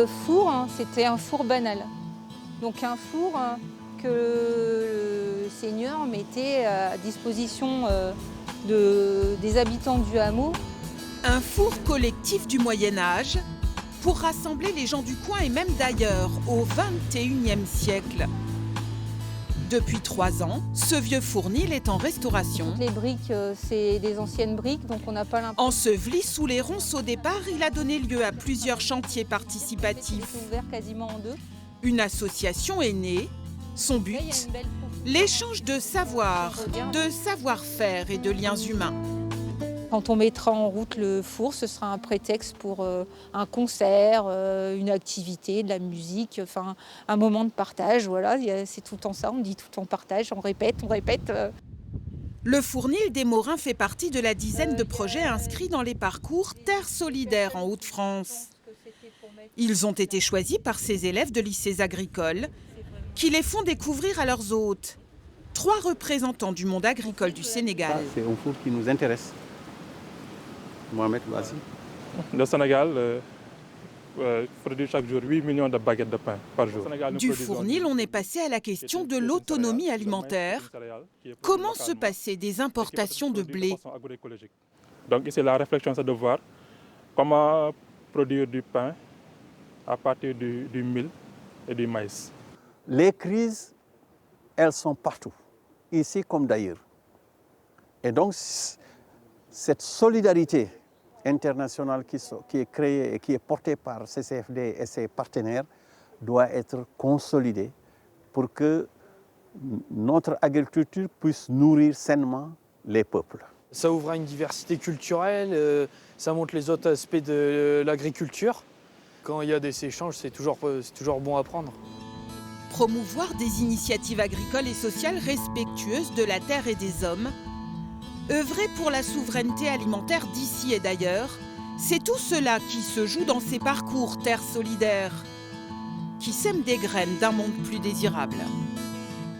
Le four, c'était un four banal. Donc un four que le seigneur mettait à disposition des habitants du hameau. Un four collectif du Moyen-Âge pour rassembler les gens du coin et même d'ailleurs au XXIe siècle. Depuis 3 ans, ce vieux fournil est en restauration. Toutes les briques, c'est des anciennes briques, donc on n'a pas l'impression. Enseveli sous les ronces au départ, il a donné lieu à plusieurs chantiers participatifs. C'est ouvert quasiment en deux. Une association est née. Son but, Là, il y a une belle cour. l'échange de savoir, de savoir-faire et de liens humains. Quand on mettra en route le four, ce sera un prétexte pour un concert, une activité, de la musique, enfin un moment de partage. Voilà, c'est tout le temps ça, on dit tout le temps partage, on répète. Le fournil des Morins fait partie de la dizaine de projets inscrits dans les parcours Terre solidaire en Hauts-de-France. Ils ont été choisis par ces élèves de lycées agricoles qui les font découvrir à leurs hôtes. 3 représentants du monde agricole du Sénégal. Ça, c'est un four qui nous intéresse. Mohamed, vas-y. Le Sénégal produit chaque jour 8 millions de baguettes de pain par jour. Du fournil, on est passé à la question de l'autonomie alimentaire. Comment se passer des importations de blé? Donc ici, la réflexion, c'est de voir comment produire du pain à partir du mil et du maïs. Les crises, elles sont partout, ici comme d'ailleurs. Et donc, cette solidarité internationale qui est créée et qui est portée par CCFD et ses partenaires doit être consolidée pour que notre agriculture puisse nourrir sainement les peuples. Ça ouvre à une diversité culturelle, ça montre les autres aspects de l'agriculture. Quand il y a des échanges, c'est toujours bon à prendre. Promouvoir des initiatives agricoles et sociales respectueuses de la terre et des hommes. Œuvrer pour la souveraineté alimentaire d'ici et d'ailleurs, c'est tout cela qui se joue dans ces parcours Terre solidaire, qui sèment des graines d'un monde plus désirable.